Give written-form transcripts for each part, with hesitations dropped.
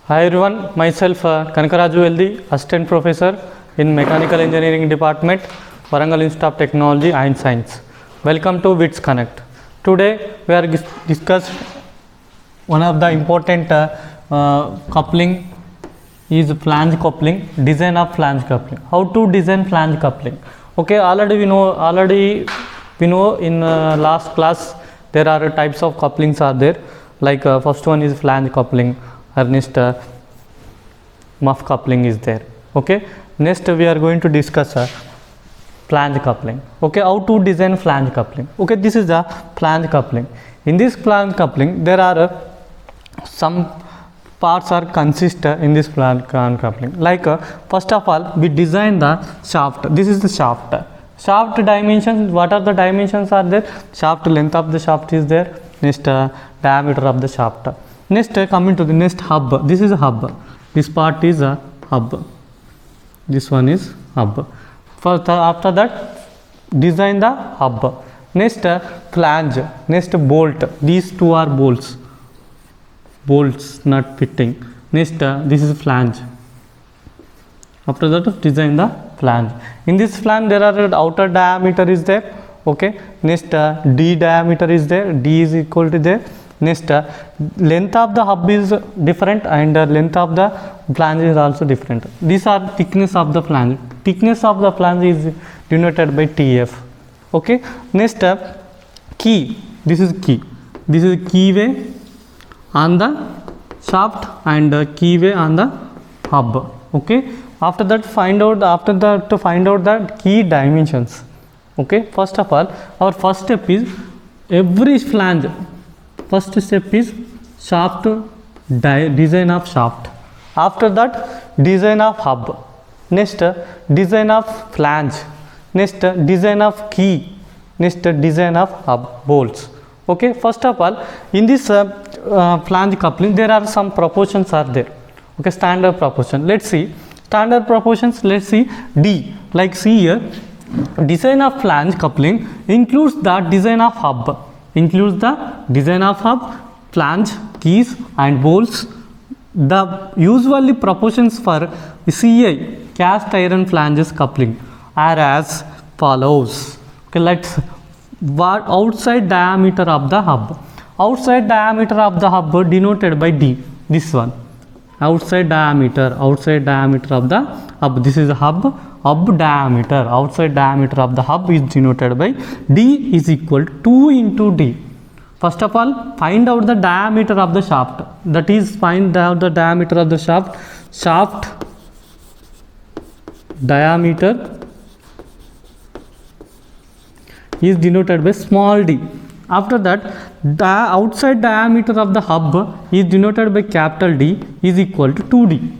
Hi everyone, myself Kanakaraju Veldi, Assistant Professor in Mechanical Engineering Department, Warangal Institute of Technology and Science. Welcome to WITS Connect. Today we are discuss one of the important coupling is flange coupling, design of flange coupling. How to design flange coupling? Okay, already we know in last class there are types of couplings are there. Like first one is flange coupling. Next muff coupling is there. Okay, next we are going to discuss flange coupling. Okay, how to design flange coupling. Okay, this is the flange coupling. In this flange coupling there are some parts are consist in this flange coupling. Like first of all we design the shaft. This is the shaft. Shaft dimensions, what are the dimensions are there? Shaft length of the shaft is there. Next diameter of the shaft. Next coming to the next hub. This is a hub. This part is a hub. This one is hub. After that design the hub. Next flange. Next bolt. These two are bolts. Bolts not fitting. Next this is flange. After that design the flange. In this flange there are outer diameter is there. Okay. Next D diameter is there. D is equal to there. Next length of the hub is different and length of the flange is also different. These are thickness of the flange. Thickness of the flange is denoted by TF. Okay. Next key. This is key. This is keyway on the shaft and keyway on the hub. Okay. After that to find out the key dimensions. Okay. First of all, our first step is every flange. First step is shaft design of shaft. After that design of hub. Next design of flange. Next design of key. Next design of hub bolts. Okay. First of all, in this flange coupling there are some proportions are there. Okay. Standard proportion. Let's see standard proportions. Let's see D. Like see here, design of flange coupling includes the design of hub. Includes the design of hub, flange, keys and bolts. The usually proportions for CI cast iron flanges coupling are as follows. Okay, let's outside diameter of the hub. Outside diameter of the hub denoted by D. This one. Outside diameter of the hub. This is hub. Hub diameter, outside diameter of the hub is denoted by D is equal to 2 into D. First of all, find out the diameter of the shaft. That is, find out the diameter of the shaft. Shaft diameter is denoted by small d. After that, the outside diameter of the hub is denoted by capital D is equal to 2D.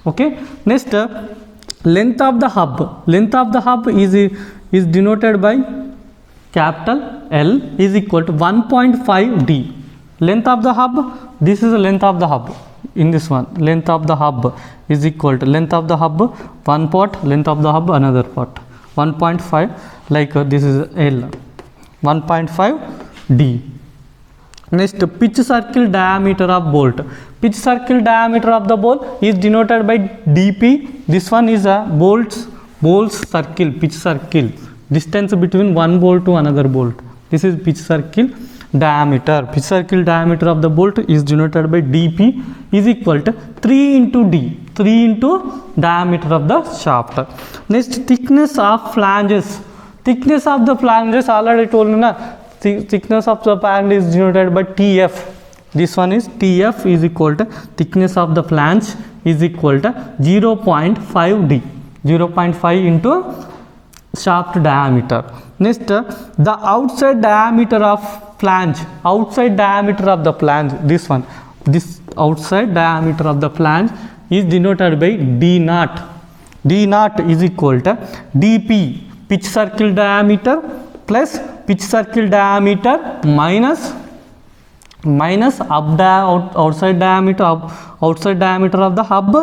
Okay. Next, length of the hub. Length of the hub is denoted by capital L is equal to 1.5 D. Length of the hub. This is the length of the hub. In this one, length of the hub is equal to length of the hub one part, length of the hub another part. 1.5 like this is L. 1.5 D. Next, pitch circle diameter of bolt. Pitch circle diameter of the bolt is denoted by dP. This one is a bolts circle, pitch circle. Distance between one bolt to another bolt. This is pitch circle diameter. Pitch circle diameter of the bolt is denoted by dP is equal to 3 into D. 3 into diameter of the shaft. Next, thickness of flanges. Thickness of the flanges already told you na. Thickness of the flange is denoted by TF. This one is TF is equal to thickness of the flange is equal to 0.5 D. 0.5 into shaft diameter. Next, the outside diameter of flange. Outside diameter of the flange. This one. This outside diameter of the flange is denoted by D naught. D naught is equal to dP pitch circle diameter plus pitch circle diameter minus outside diameter of the hub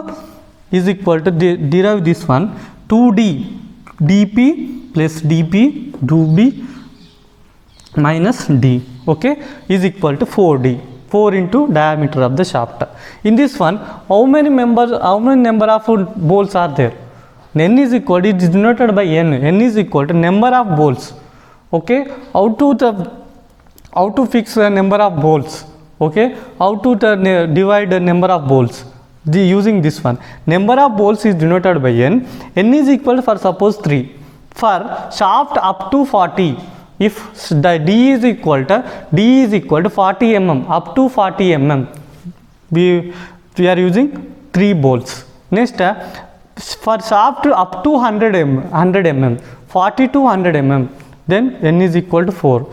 is equal to derive this one 2D dP plus dP 2B minus D. Okay, is equal to 4D. 4 into diameter of the shaft. In this one, how many number of bolts are there? N is equal to, it is denoted by n is equal to number of bolts. Okay, how to fix the number of bolts? Okay, how to divide the number of bolts? Using this one, number of bolts is denoted by n is equal to, for suppose 3. For shaft up to 40, if the d is equal to 40 mm, up to 40 mm, we are using 3 bolts. Next, for shaft up to 100 mm, 40 to 100 mm, then n is equal to 4.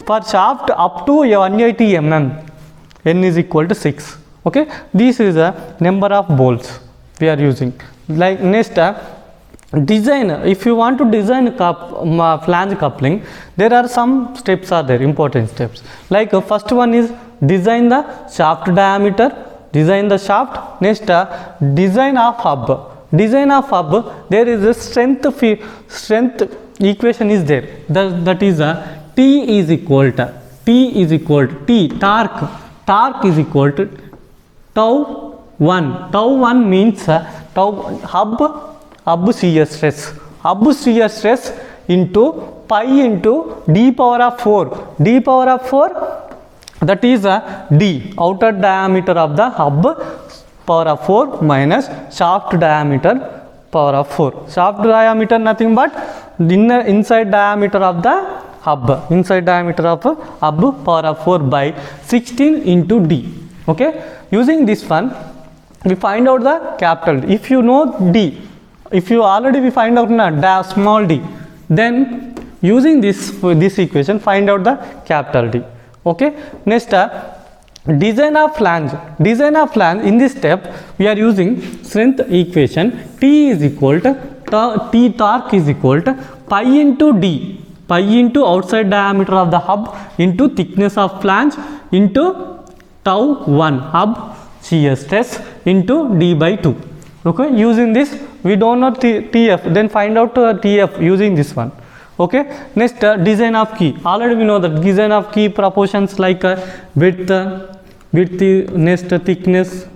For shaft up to 180 mm, n is equal to 6. Okay, this is a number of bolts we are using. Like next, design. If you want to design flange coupling, there are some steps are there, important steps. Like first one is design the shaft diameter, design the shaft. Next, design of hub. Design of hub, there is a strength equation is there. That is T is equal to torque is equal to tau 1. Tau 1 means hub shear stress. Hub shear stress into pi into d power of 4. D power of 4, that is d, outer diameter of the hub, power of 4 minus shaft diameter power of 4. Shaft diameter nothing but inside diameter of the hub. Inside diameter of hub, power of 4 by 16 into d. Okay, using this one we find out the capital D. If you know d, if you already we find out small d, then using this equation find out the capital D. Okay, next, design of flange. Design of flange, in this step we are using strength equation. T is equal to T torque is equal to pi into d, pi into outside diameter of the hub into thickness of flange into tau 1 hub shear stress into d by 2. Okay, using this we don't know TF, then find out TF using this one. Okay, next, design of key. Already we know that design of key proportions like width, next thickness,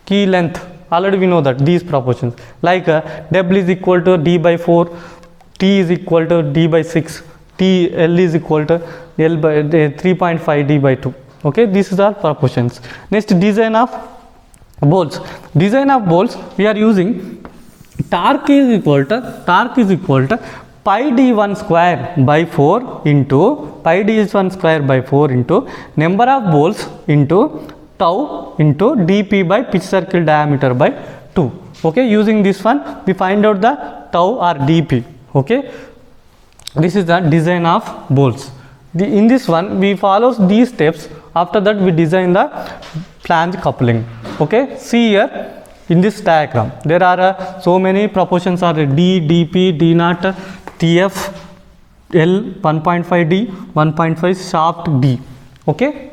key length. Already we know that these proportions, like W is equal to d by 4, T is equal to d by 6, L is equal to L by 3.5 d by 2. Okay, these are proportions. Next, design of bolts. Design of bolts, we are using torque is equal to pi d1 square by 4 into number of bolts into tau into dp by pitch circle diameter by 2. Okay, using this one we find out the tau or dp. Okay, this is the design of bolts. In this one we follow these steps. After that we design the flange coupling. Okay, see here in this diagram there are so many proportions are d, dp, d naught, tf, l 1.5 d, 1.5 shaft d. Okay,